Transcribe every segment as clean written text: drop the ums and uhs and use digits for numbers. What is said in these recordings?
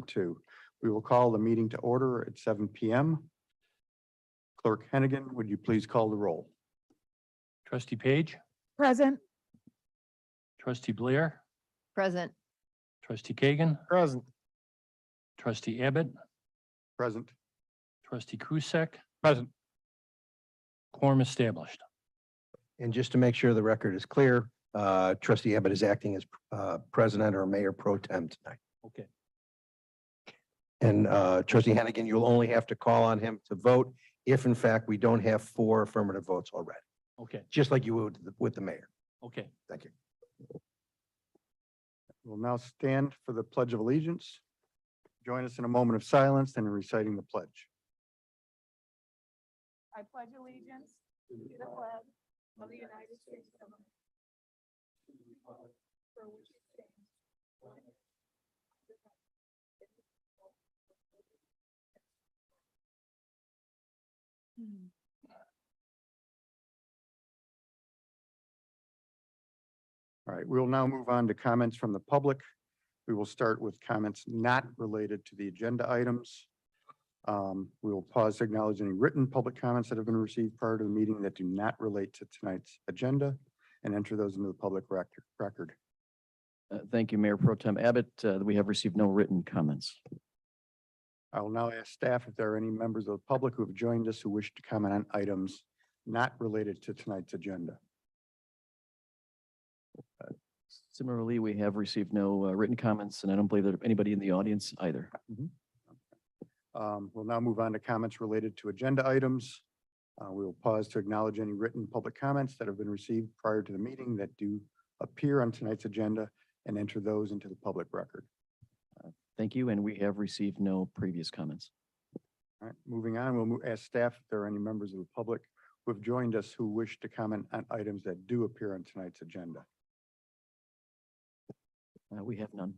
2. We will call the meeting to order at 7 p.m. Clerk Hennigan, would you please call the roll? Trustee Page, Present. Trustee Blair, Present. Trustee Kagan, Present. Trustee Abbott, Present. Trustee Krusek, Present. quorum established. And just to make sure the record is clear, Trustee Abbott is acting as president or mayor pro tem tonight. Okay. And Trustee Hennigan, you'll only have to call on him to vote if in fact we don't have 4 affirmative votes already, Okay. just like you would with the mayor. Okay. Thank you. We'll now stand for the Pledge of Allegiance. Join us in a moment of silence and in reciting the pledge. I pledge allegiance to the flag of the United States of America, for which it stands, one nation, indivisible. All right, we'll now move on to comments from the public. We will start with comments not related to the agenda items. We will pause to acknowledge any written public comments that have been received prior to the meeting that do not relate to tonight's agenda and enter those into the public record. Thank you, Mayor Pro Tem Abbott. We have received no written comments. I will now ask staff if there are any members of the public who have joined us who wish to comment on items not related to tonight's agenda. Similarly, we have received no written comments, and I don't believe that anybody in the audience either. We'll now move on to comments related to agenda items. We will pause to acknowledge any written public comments that have been received prior to the meeting that do appear on tonight's agenda and enter those into the public record. Thank you, and we have received no previous comments. All right, moving on, we'll ask staff if there are any members of the public who have joined us who wish to comment on items that do appear on tonight's agenda. We have none.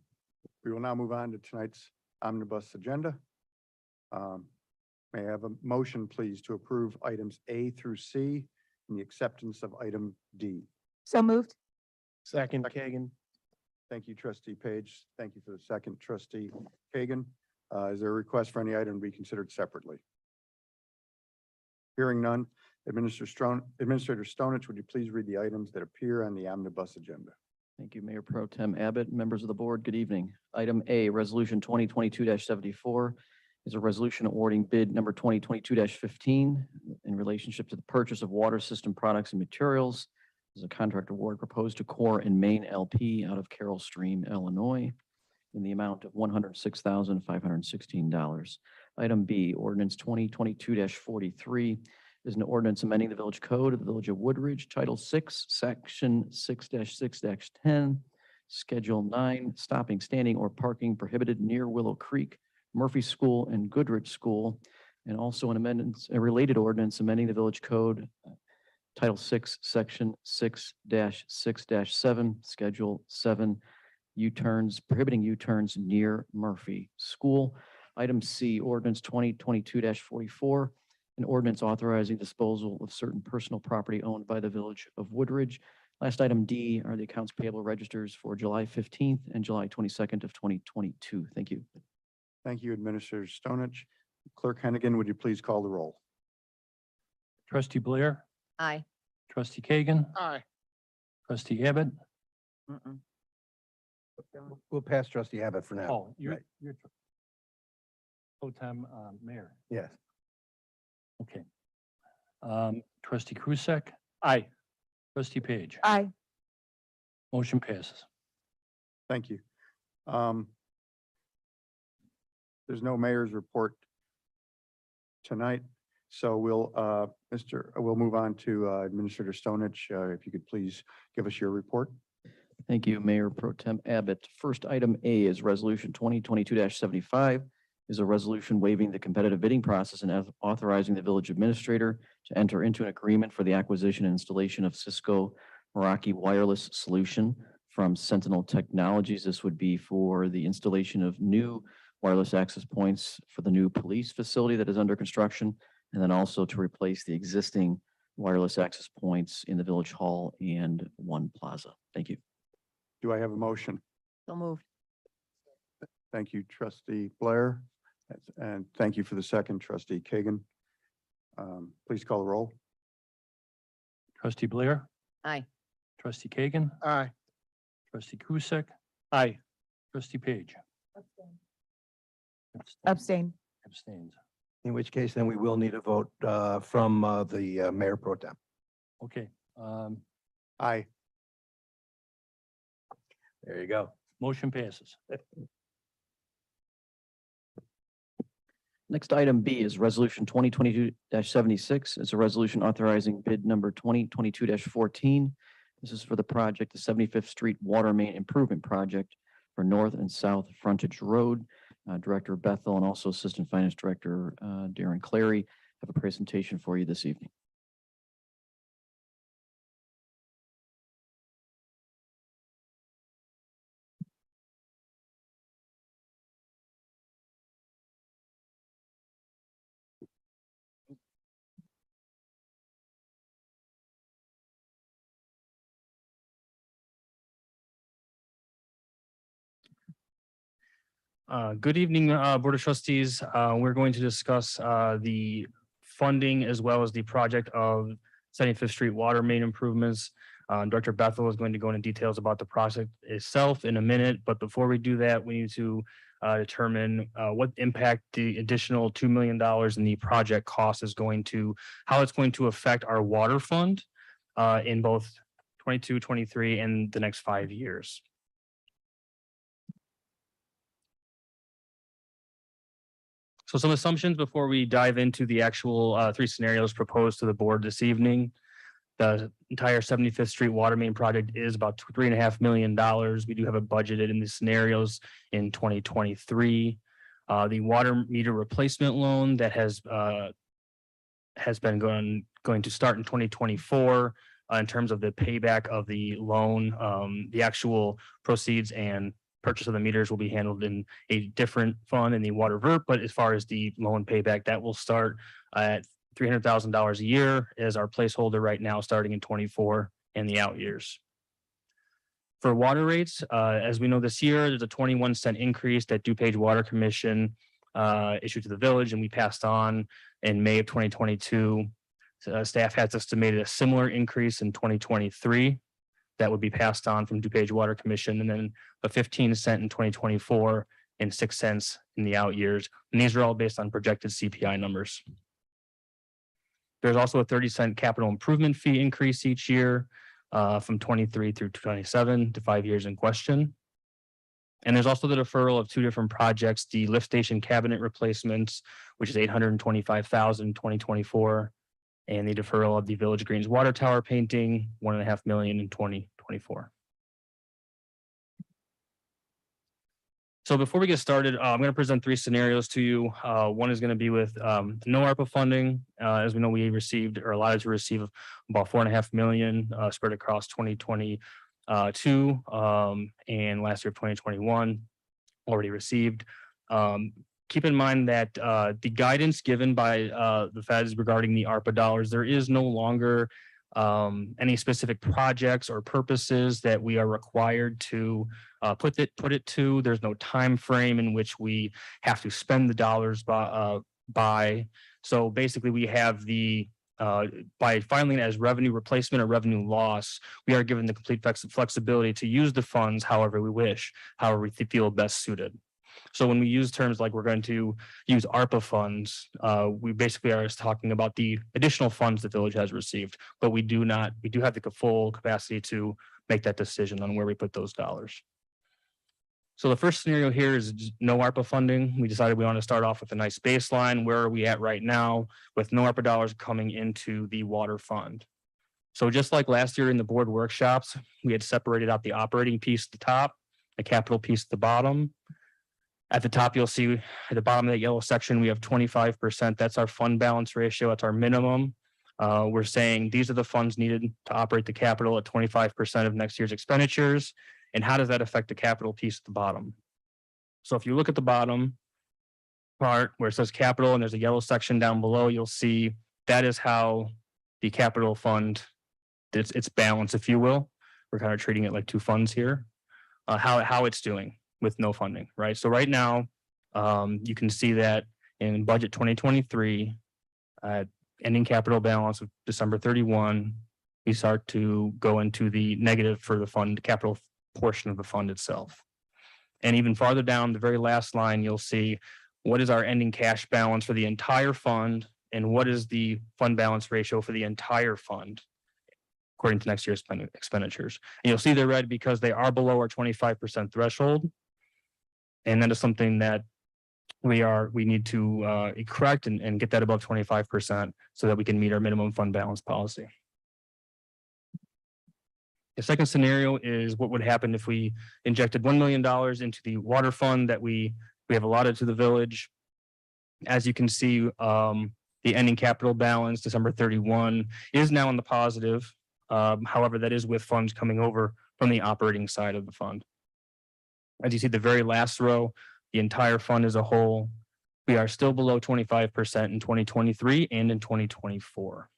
We will now move on to tonight's omnibus agenda. May I have a motion, please, to approve items A through C and the acceptance of item D? So moved. Second, Kagan. Thank you, Trustee Page. Thank you for the second, Trustee Kagan. Is there a request for any item to be considered separately? Hearing none, Administrator Stonich, would you please read the items that appear on the omnibus agenda? Thank you, Mayor Pro Tem Abbott. Members of the board, good evening. Item A, Resolution 2022-74 is a resolution awarding bid number 2022-15 in relationship to the purchase of water system products and materials. There's a contract award proposed to Core and Main LP out of Carroll Stream, Illinois, in the amount of $106,516. Item B, Ordinance 2022-43 is an ordinance amending the village code of the Village of Woodridge, Title 6, Section 6-6-10, Schedule 9, stopping, standing, or parking prohibited near Willow Creek, Murphy School, and Goodrich School, and also an amendment, a related ordinance amending the village code, Title 6, Section 6-6-7, Schedule 7, U-turns, prohibiting U-turns near Murphy School. Item C, Ordinance 2022-44, an ordinance authorizing disposal of certain personal property owned by the Village of Woodridge. Last item D are the accounts payable registers for July 15th and July 22nd of 2022. Thank you. Thank you, Administrator Stonich. Clerk Hennigan, would you please call the roll? Trustee Blair, Aye. Trustee Kagan, Aye. Trustee Abbott. We'll pass Trustee Abbott for now. Oh, you're, Right. you're Pro Tem Mayor. Yes. Okay. Trustee Krusek. Aye. Trustee Page. Aye. Motion passes. Thank you. There's no mayor's report tonight, so we'll move on to Administrator Stonich. If you could please give us your report. Thank you, Mayor Pro Tem Abbott. First item A is Resolution 2022-75 is a resolution waiving the competitive bidding process and authorizing the village administrator to enter into an agreement for the acquisition and installation of Cisco Meraki wireless solution from Sentinel Technologies. This would be for the installation of new wireless access points for the new police facility that is under construction, and then also to replace the existing wireless access points in the Village Hall and One Plaza. Thank you. Do I have a motion? So moved. Thank you, trustee Blair. And thank you for the second, trustee Kagan. Please call the roll. Trustee Blair, Aye. trustee Kagan, Aye. trustee Kusick. Aye. Trustee Page. Abstain. Abstains. In which case, then we will need a vote from the mayor pro tem. Okay, Aye. There you go. motion passes. Next item B is resolution 2022-76. It's a resolution authorizing bid number 2022-14. This is for the project, the 75th Street Water Main Improvement Project for North and South Frontage Road. Director Bethel and also Assistant Finance Director Darren Clary have a presentation for you this evening. Good evening, Board of Trustees. We're going to discuss the funding as well as the project of 75th Street Water Main Improvements. Director Bethel is going to go into details about the project itself in a minute, but before we do that, we need to determine what impact the additional $2 million in the project cost is going to, how it's going to affect our water fund in both 22, 23, and the next 5 years. So some assumptions before we dive into the actual 3 scenarios proposed to the board this evening. The entire 75th Street Water Main project is about $3.5 million. We do have it budgeted in the scenarios in 2023. The water meter replacement loan that has been going to start in 2024 in terms of the payback of the loan. The actual proceeds and purchase of the meters will be handled in a different fund in the water vert, but as far as the loan payback, that will start at $300,000 a year as our placeholder right now, starting in 24 and the out years. For water rates, as we know this year, there's a 21-cent increase that DuPage Water Commission issued to the village, and we passed on in May of 2022. Staff has estimated a similar increase in 2023. That would be passed on from DuPage Water Commission, and then a 15-cent in 2024 and 6 cents in the out years. And these are all based on projected CPI numbers. There's also a 30-cent capital improvement fee increase each year from 23 through 27 to 5 years in question. And there's also the deferral of 2 different projects, the lift station cabinet replacements, which is $825,000 in 2024. And the deferral of the Village Greens water tower painting, $1.5 million in 2024. So before we get started, I'm going to present 3 scenarios to you. One is going to be with no ARPA funding. As we know, we received or allotted to receive about $4.5 million spread across 2022 and last year of 2021 already received. Keep in mind that the guidance given by the feds regarding the ARPA dollars, there is no longer any specific projects or purposes that we are required to put it to. There's no time frame in which we have to spend the dollars by. So basically, we have the by filing it as revenue replacement or revenue loss, we are given the complete flexibility to use the funds however we wish, however we feel best suited. So when we use terms like we're going to use ARPA funds, we basically are talking about the additional funds the village has received, but we do have the full capacity to make that decision on where we put those dollars. So the first scenario here is no ARPA funding. We decided we want to start off with a nice baseline. Where are we at right now with no ARPA dollars coming into the water fund? So just like last year in the board workshops, we had separated out the operating piece at the top, the capital piece at the bottom. At the top, you'll see at the bottom of that yellow section, we have 25%. That's our fund balance ratio. That's our minimum. We're saying these are the funds needed to operate the capital at 25% of next year's expenditures. And how does that affect the capital piece at the bottom? So if you look at the bottom part where it says capital and there's a yellow section down below, you'll see that is how the capital fund, its balance, if you will. We're kind of treating it like 2 funds here, how it's doing. with no funding, right? So right now, you can see that in budget 2023, ending capital balance of December 31, we start to go into the negative for the fund capital portion of the fund itself. And even farther down, the very last line, you'll see what is our ending cash balance for the entire fund and what is the fund balance ratio for the entire fund according to next year's expenditures. And you'll see they're red because they are below our 25% threshold. And that is something that we need to correct and get that above 25% so that we can meet our minimum fund balance policy. The second scenario is what would happen if we injected $1 million into the water fund that we have allotted to the village. As you can see, the ending capital balance, December 31, is now in the positive. However, that is with funds coming over from the operating side of the fund. As you see, the very last row, the entire fund as a whole, we are still below 25% in 2023 and in 2024.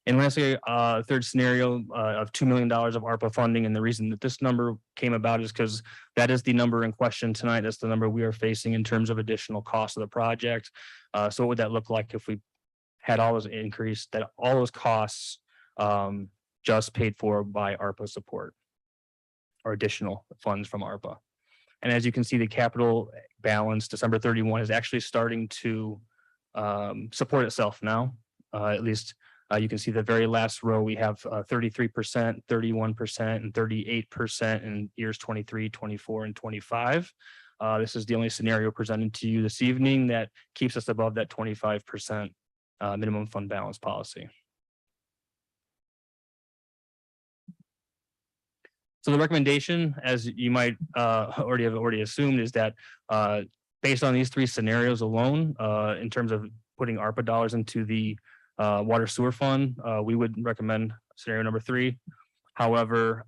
And lastly, third scenario of $2 million of ARPA funding. And the reason that this number came about is because that is the number in question tonight. That's the number we are facing in terms of additional costs of the project. So what would that look like if we had all those increased, that all those costs just paid for by ARPA support or additional funds from ARPA? And as you can see, the capital balance December 31 is actually starting to support itself now, at least. You can see the very last row, we have 33%, 31%, and 38% in years 23, 24, and 25. This is the only scenario presented to you this evening that keeps us above that 25% minimum fund balance policy. So the recommendation, as you might already assumed, is that based on these three scenarios alone, in terms of putting ARPA dollars into the water sewer fund, we would recommend scenario number 3. However,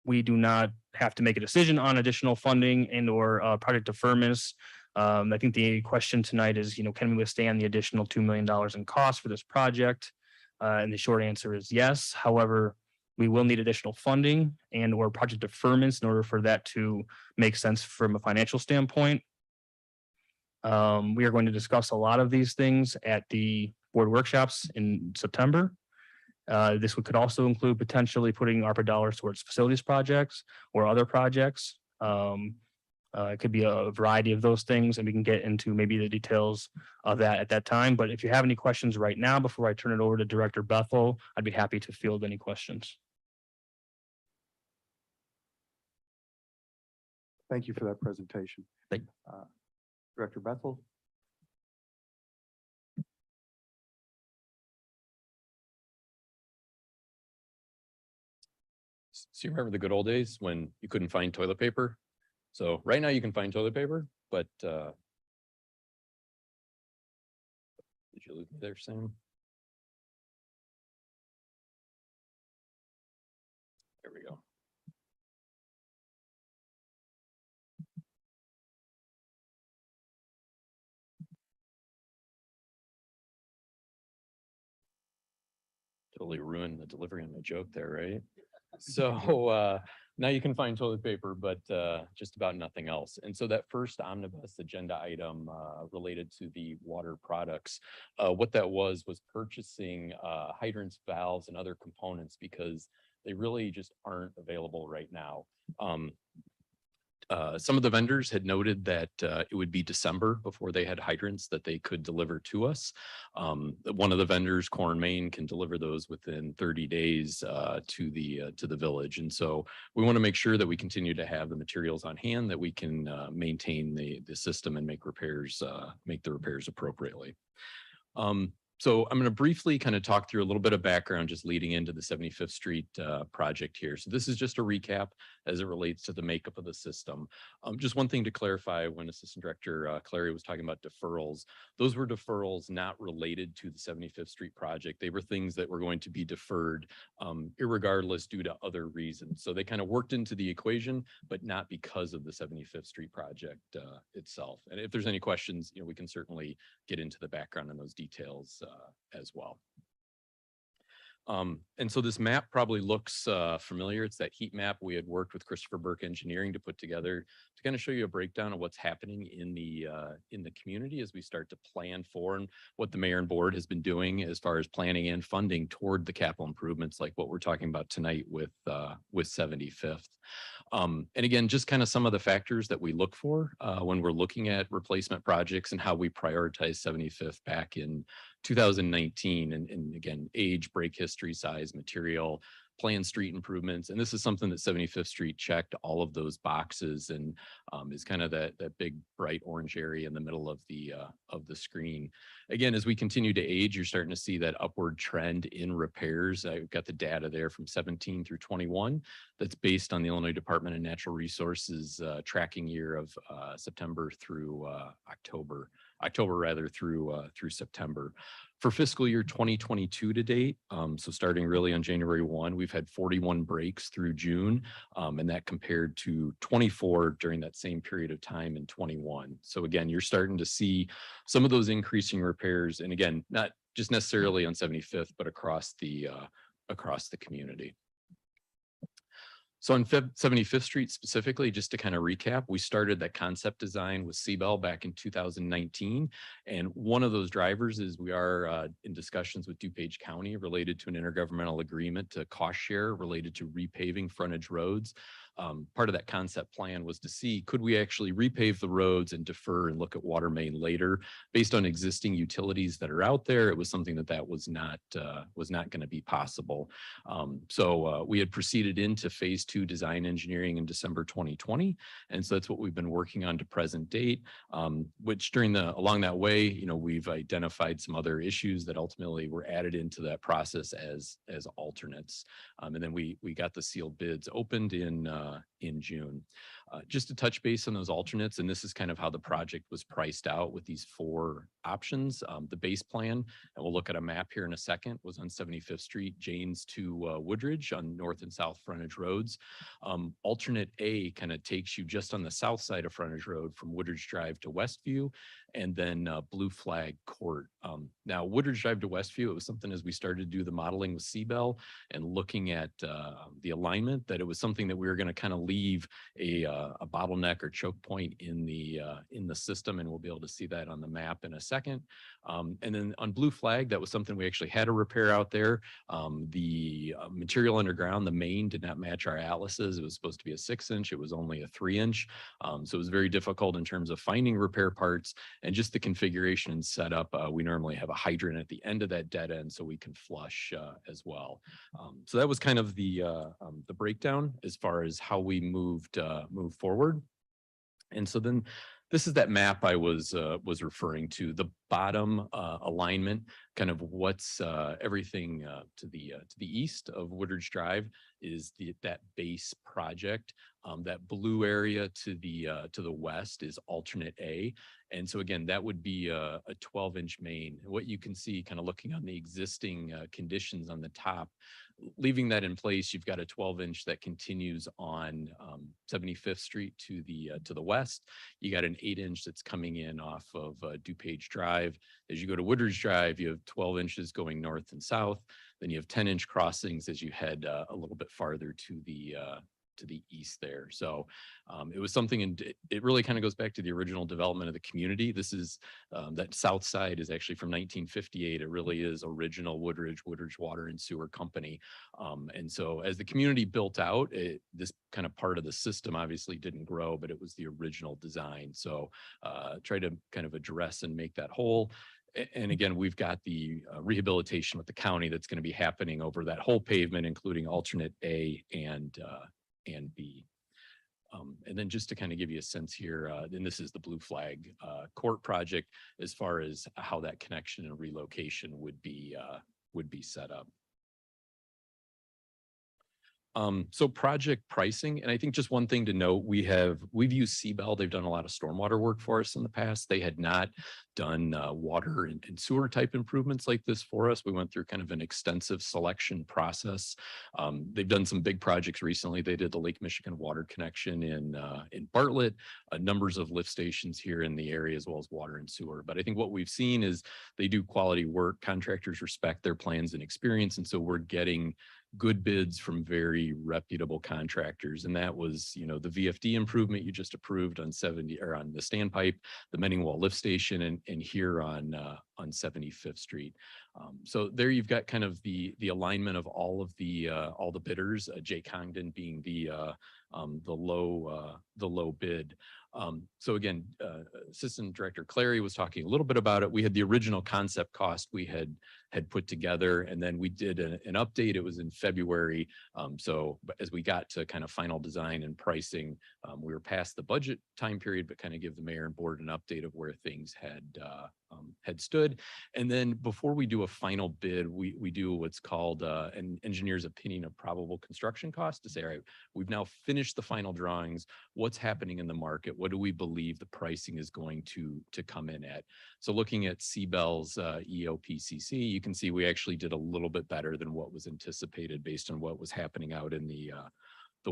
we do not have to make a decision on additional funding and or project deferments. I think the question tonight is, can we withstand the additional $2 million in costs for this project? And the short answer is yes. However, we will need additional funding and or project deferments in order for that to make sense from a financial standpoint. We are going to discuss a lot of these things at the board workshops in September. This could also include potentially putting ARPA dollars towards facilities projects or other projects. It could be a variety of those things, and we can get into maybe the details of that at that time. But if you have any questions right now, before I turn it over to Director Bethel, I'd be happy to field any questions. Thank you for that presentation. Thank Director Bethel. So you remember the good old days when you couldn't find toilet paper? So right now you can find toilet paper, but did you lose me there, Sam? There we go. Totally ruined the delivery on my joke there, right? So now you can find toilet paper, but just about nothing else. And so that first omnibus agenda item related to the water products, what that was purchasing hydrants, valves, and other components because they really just aren't available right now. Some of the vendors had noted that it would be December before they had hydrants that they could deliver to us. One of the vendors, Corn Main, can deliver those within 30 days to the village. And so we want to make sure that we continue to have the materials on hand that we can maintain the system and make the repairs appropriately. So I'm going to briefly kind of talk through a little bit of background just leading into the 75th Street project here. So this is just a recap as it relates to the makeup of the system. Just one thing to clarify when Assistant Director Clary was talking about deferrals, those were deferrals not related to the 75th Street project. They were things that were going to be deferred irregardless due to other reasons. So they kind of worked into the equation, but not because of the 75th Street project itself. And if there's any questions, we can certainly get into the background on those details as well. And so this map probably looks familiar. It's that heat map we had worked with Christopher Burke Engineering to put together to kind of show you a breakdown of what's happening in the community as we start to plan for and what the mayor and board has been doing as far as planning and funding toward the capital improvements like what we're talking about tonight with 75th. And again, just kind of some of the factors that we look for when we're looking at replacement projects and how we prioritize 75th back in 2019. And again, age, break history, size, material, planned street improvements. And this is something that 75th Street checked all of those boxes and is kind of that big bright orange area in the middle of the screen. Again, as we continue to age, you're starting to see that upward trend in repairs. I've got the data there from 17 through 21. That's based on the Illinois Department of Natural Resources tracking year of September through October rather through September. For fiscal year 2022 to date, so starting really on January 1, we've had 41 breaks through June, and that compared to 24 during that same period of time in 21. So again, you're starting to see some of those increasing repairs, and again, not just necessarily on 75th, but across the community. So on 75th Street specifically, just to kind of recap, we started that concept design with Seabell back in 2019. And one of those drivers is we are in discussions with DuPage County related to an intergovernmental agreement to cost share related to repaving frontage roads. Part of that concept plan was to see, could we actually repave the roads and defer and look at water main later based on existing utilities that are out there? It was something that was not going to be possible. So we had proceeded into phase 2 design engineering in December 2020. And so that's what we've been working on to present date, which along that way, we've identified some other issues that ultimately were added into that process as alternates. And then we got the sealed bids opened in June. Just to touch base on those alternates, and this is kind of how the project was priced out with these 4 options. The base plan, and we'll look at a map here in a second, was on 75th Street, Janes to Woodridge on north and south frontage roads. Alternate A kind of takes you just on the south side of frontage road from Woodridge Drive to Westview, and then Blue Flag Court. Now, Woodridge Drive to Westview, it was something as we started to do the modeling with Seabell and looking at the alignment, that it was something that we were going to kind of leave a bottleneck or choke point in the system, and we'll be able to see that on the map in a second. And then on Blue Flag, that was something we actually had a repair out there. The material underground, the main, did not match our atlases. It was supposed to be a 6-inch. It was only a 3-inch. So it was very difficult in terms of finding repair parts and just the configuration and setup. We normally have a hydrant at the end of that dead end so we can flush as well. So that was kind of the breakdown as far as how we moved forward. And so then this is that map I was referring to. The bottom alignment, kind of what's everything to the east of Woodridge Drive is that base project. That blue area to the west is alternate A. And so again, that would be a 12-inch main. What you can see kind of looking on the existing conditions on the top, leaving that in place, you've got a 12-inch that continues on 75th Street to the west. You got an 8-inch that's coming in off of DuPage Drive. As you go to Woodridge Drive, you have 12 inches going north and south. Then you have 10-inch crossings as you head a little bit farther to the east there. So it was something, and it really kind of goes back to the original development of the community. This is that south side is actually from 1958. It really is original Woodridge Water and Sewer Company. And so as the community built out, this kind of part of the system obviously didn't grow, but it was the original design. So try to kind of address and make that whole. And again, we've got the rehabilitation with the county that's going to be happening over that whole pavement, including alternate A and B. And then just to kind of give you a sense here, then this is the Blue Flag Court project as far as how that connection and relocation would be set up. So project pricing, and I think just one thing to note, we've used Seabell. They've done a lot of stormwater work for us in the past. They had not done water and sewer type improvements like this for us. We went through kind of an extensive selection process. They've done some big projects recently. They did the Lake Michigan water connection in Bartlett, numbers of lift stations here in the area, as well as water and sewer. But I think what we've seen is they do quality work. Contractors respect their plans and experience, and so we're getting good bids from very reputable contractors. And that was, the VFD improvement you just approved on 70 or on the standpipe, the Menning Wall lift station, and here on 75th Street. So there you've got kind of the alignment of all the bidders, Jay Congdon being the low bid. So again, Assistant Director Clary was talking a little bit about it. We had the original concept cost we had put together, and then we did an update. It was in February. So as we got to kind of final design and pricing, we were past the budget time period, but kind of give the mayor and board an update of where things had stood. And then before we do a final bid, we do what's called an engineer's opinion of probable construction cost to say, all right, we've now finished the final drawings. What's happening in the market? What do we believe the pricing is going to come in at? So looking at Seabell's EOPCC, you can see we actually did a little bit better than what was anticipated based on what was happening out in the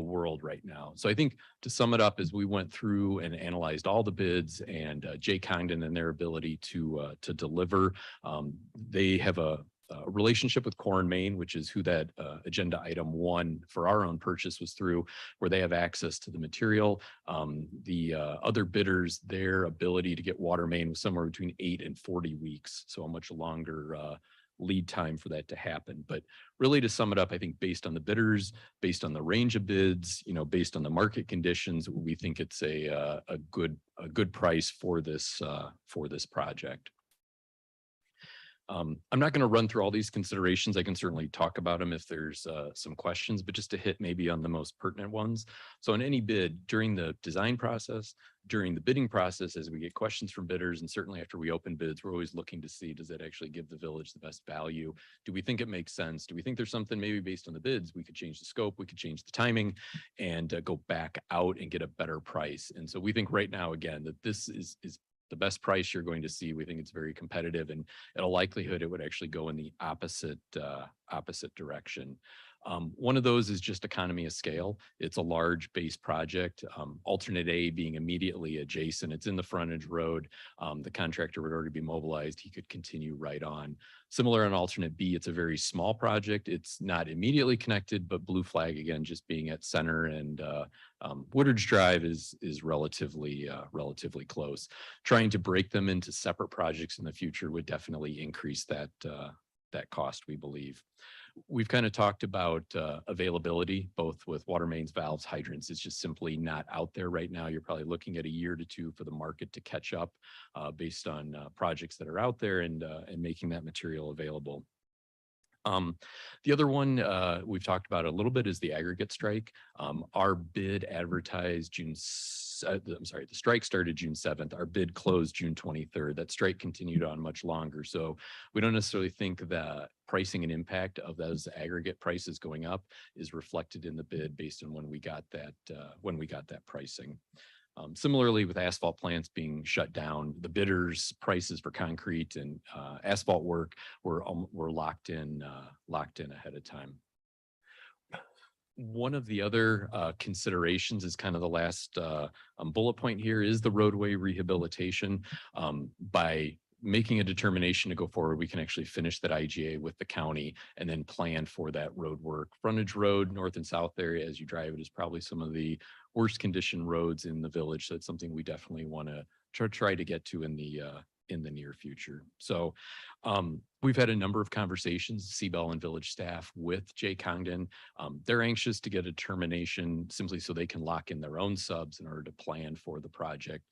world right now. So I think to sum it up, as we went through and analyzed all the bids and Jay Congdon and their ability to deliver, they have a relationship with Core and Main, which is who that agenda item 1 for our own purchase was through, where they have access to the material. The other bidders, their ability to get water main was somewhere between 8 and 40 weeks, so a much longer lead time for that to happen. But really, to sum it up, I think based on the bidders, based on the range of bids, based on the market conditions, we think it's a good price for this project. I'm not going to run through all these considerations. I can certainly talk about them if there's some questions, but just to hit maybe on the most pertinent ones. So in any bid, during the design process, during the bidding process, as we get questions from bidders, and certainly after we open bids, we're always looking to see, does it actually give the village the best value? Do we think it makes sense? Do we think there's something maybe based on the bids, we could change the scope, we could change the timing, and go back out and get a better price? And so we think right now, again, that this is the best price you're going to see. We think it's very competitive, and at a likelihood it would actually go in the opposite direction. One of those is just economy of scale. It's a large base project. Alternate A being immediately adjacent. It's in the frontage road. The contractor would already be mobilized. He could continue right on. Similar on alternate B, it's a very small project. It's not immediately connected, but Blue Flag, again, just being at center, and Woodridge Drive is relatively close. Trying to break them into separate projects in the future would definitely increase that cost, we believe. We've kind of talked about availability, both with water mains, valves, hydrants. It's just simply not out there right now. You're probably looking at a year to 2 for the market to catch up based on projects that are out there and making that material available. The other one we've talked about a little bit is the aggregate strike. Our bid advertised the strike started June 7th. Our bid closed June 23rd. That strike continued on much longer. So we don't necessarily think the pricing and impact of those aggregate prices going up is reflected in the bid based on when we got that pricing. Similarly, with asphalt plants being shut down, the bidders' prices for concrete and asphalt work were locked in ahead of time. One of the other considerations is kind of the last bullet point here is the roadway rehabilitation. By making a determination to go forward, we can actually finish that IGA with the county and then plan for that road work. Frontage road, north and south area, as you drive it, is probably some of the worst condition roads in the village. So it's something we definitely want to try to get to in the near future. So we've had a number of conversations, Seabell and village staff, with Jay Congdon. They're anxious to get a determination simply so they can lock in their own subs in order to plan for the project.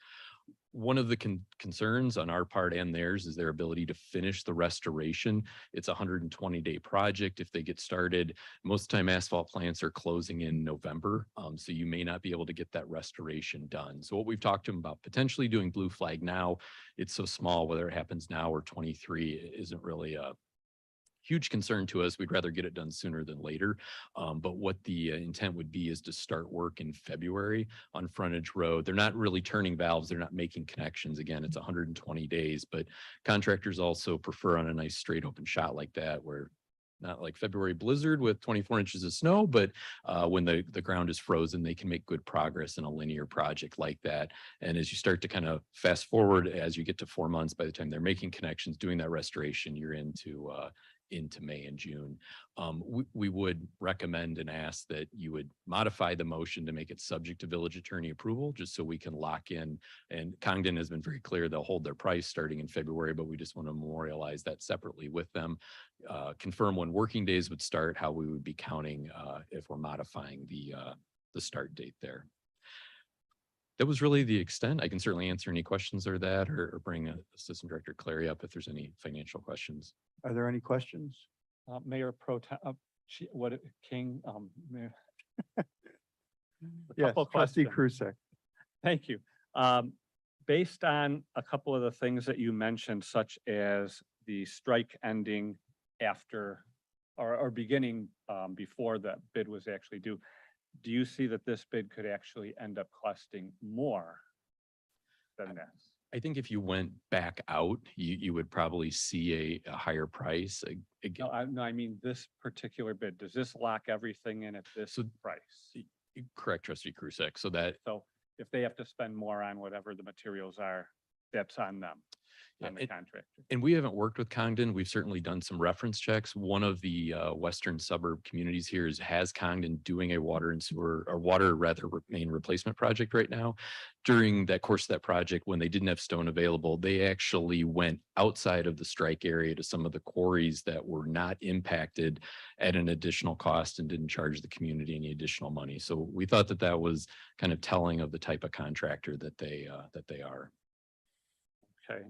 One of the concerns on our part and theirs is their ability to finish the restoration. It's a 120-day project. If they get started, most of the time asphalt plants are closing in November. So you may not be able to get that restoration done. So what we've talked to them about potentially doing Blue Flag now, it's so small, whether it happens now or 23 isn't really huge concern to us. We'd rather get it done sooner than later. But what the intent would be is to start work in February on Frontage Road. They're not really turning valves. They're not making connections. Again, it's 120 days, but contractors also prefer on a nice straight open shot like that, where not like February blizzard with 24 inches of snow, but when the ground is frozen, they can make good progress in a linear project like that. And as you start to kind of fast forward, as you get to 4 months, by the time they're making connections, doing that restoration, you're into May and June. We would recommend and ask that you would modify the motion to make it subject to village attorney approval, just so we can lock in. And Congdon has been very clear they'll hold their price starting in February, but we just want to memorialize that separately with them. Confirm when working days would start, how we would be counting if we're modifying the start date there. That was really the extent. I can certainly answer any questions or that, or bring Assistant Director Clary up if there's any financial questions. Are there any questions? Mayor Pro Tem, King, Mayor. A Yes, couple trustee questions. Krusek. Thank you. Based on a couple of the things that you mentioned, such as the strike ending after or beginning before the bid was actually due, do you see that this bid could actually end up costing more than this? I think if you went back out, you would probably see a higher price. Again, No, I mean this particular bid. Does this lock everything in at this price? correct, trustee Krusek. So that So if they have to spend more on whatever the materials are, that's on them, Yeah, on the contractor. and we haven't worked with Congdon. We've certainly done some reference checks. One of the western suburb communities here has Congdon doing a water and sewer, or water rather main replacement project right now. During that course of that project, when they didn't have stone available, they actually went outside of the strike area to some of the quarries that were not impacted at an additional cost and didn't charge the community any additional money. So we thought that that was kind of telling of the type of contractor that they are. Okay,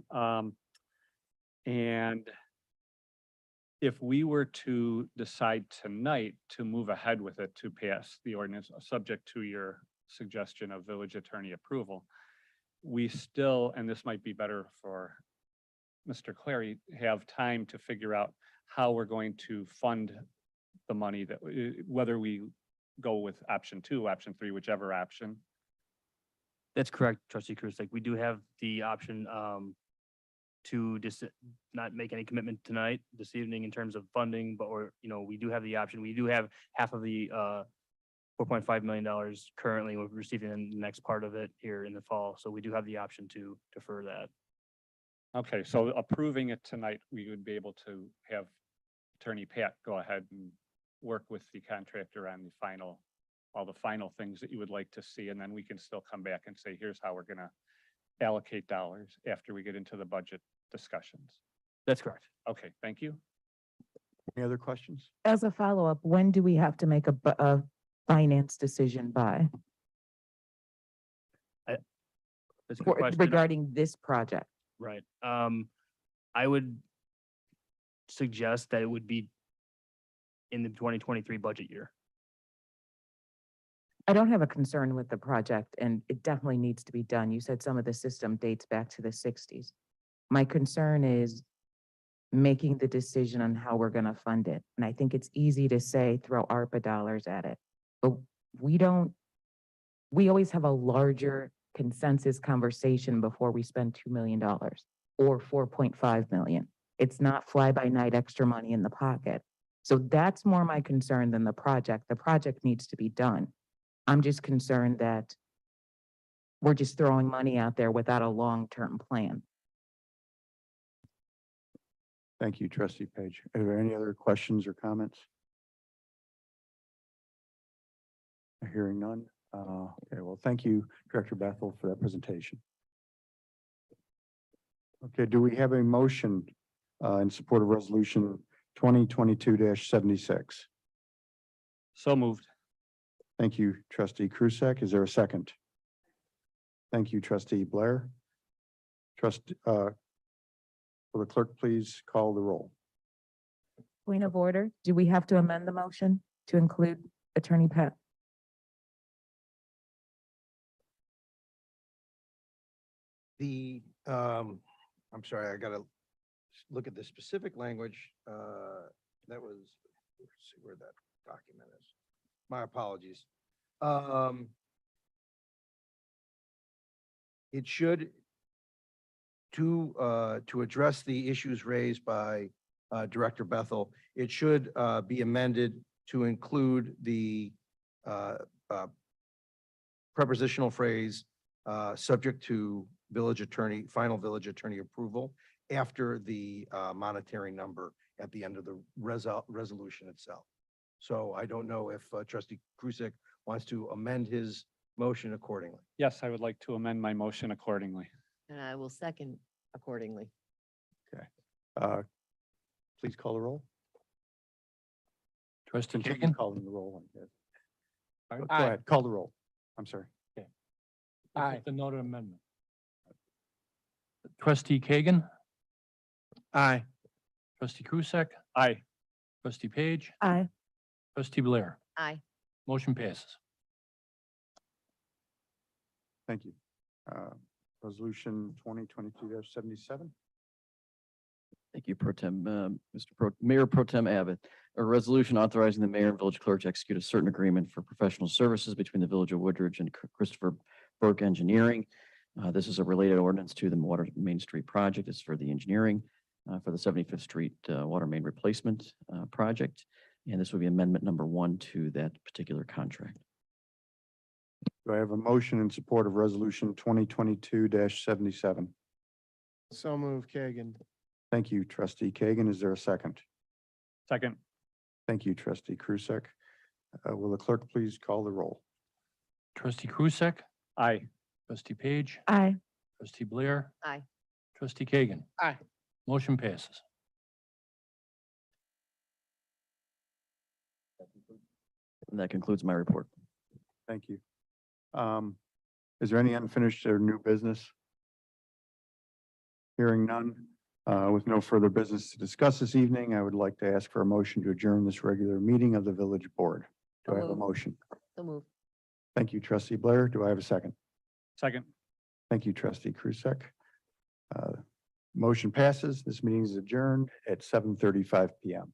and if we were to decide tonight to move ahead with it to pass the ordinance, subject to your suggestion of village attorney approval, we still, and this might be better for Mr. Clary, have time to figure out how we're going to fund the money that, whether we go with option 2, option 3, whichever option. That's correct, trustee Cruz. Like, we do have the option to just not make any commitment tonight, this evening, in terms of funding, but we do have the option. We do have half of the $4.5 million currently. We're receiving the next part of it here in the fall. So we do have the option to defer that. Okay, so approving it tonight, we would be able to have Attorney Pat go ahead and work with the contractor on all the final things that you would like to see, and then we can still come back and say, here's how we're gonna allocate dollars after we get into the budget discussions. That's correct. Okay, thank you. Any other questions? As a follow-up, when do we have to make a finance decision by That's a good question. regarding this project? Right. I would suggest that it would be in the 2023 budget year. I don't have a concern with the project, and it definitely needs to be done. You said some of the system dates back to the 60s. My concern is making the decision on how we're going to fund it. And I think it's easy to say, throw ARPA dollars at it, but we always have a larger consensus conversation before we spend $2 million or 4.5 million. It's not fly by night extra money in the pocket. So that's more my concern than the project. The project needs to be done. I'm just concerned that we're just throwing money out there without a long-term plan. Thank you, trustee Page. Are there any other questions or comments? Hearing none. Okay, well, thank you, Director Bethel, for that presentation. Okay, do we have a motion in support of resolution 2022-76? So moved. Thank you, trustee Krusek. Is there a second? Thank you, trustee Blair. Will the clerk please call the roll? Point of order, do we have to amend the motion to include Attorney Pat? I'm sorry, I gotta look at the specific language. That was, let's see where that document is. My apologies. It should, to address the issues raised by Director Bethel, it should be amended to include the prepositional phrase, subject to final village attorney approval after the monetary number at the end of the resolution itself. So I don't know if trustee Krusek wants to amend his motion accordingly. Yes, I would like to amend my motion accordingly. And I will second accordingly. Please call the roll. Trustee Continue Kagan? calling the roll. Go Aye. ahead, call the roll. I'm sorry. Aye. The noted amendment. Trustee Kagan? Aye. Trustee Krusek? Aye. Trustee Page? Aye. Trustee Blair? Aye. Motion passes. Thank you. Resolution 2022-77. Thank you, Mayor Pro Tem Abbott. A resolution authorizing the mayor and village clerk to execute a certain agreement for professional services between the village of Woodridge and Christopher Burke Engineering. This is a related ordinance to the Water Main Street project. It's for the engineering for the 75th Street Water Main Replacement project. And this would be amendment number 1 to that particular contract. Do I have a motion in support of resolution 2022-77? So moved, Kagan. Thank you, trustee Kagan. Is there a second? Second. Thank you, trustee Krusek. Will the clerk please call the roll? Trustee Krusek? Aye. Trustee Page? Aye. Trustee Blair? Aye. Trustee Kagan? Aye. Motion passes. And that concludes my report. Thank you. Is there any unfinished or new business? Hearing none, with no further business to discuss this evening, I would like to ask for a motion to adjourn this regular meeting of the village board. Do I have a So moved. motion? So move. Thank you, trustee Blair. Do I have a second? Second. Thank you, trustee Krusek. Motion passes. This meeting is adjourned at 7:35 PM.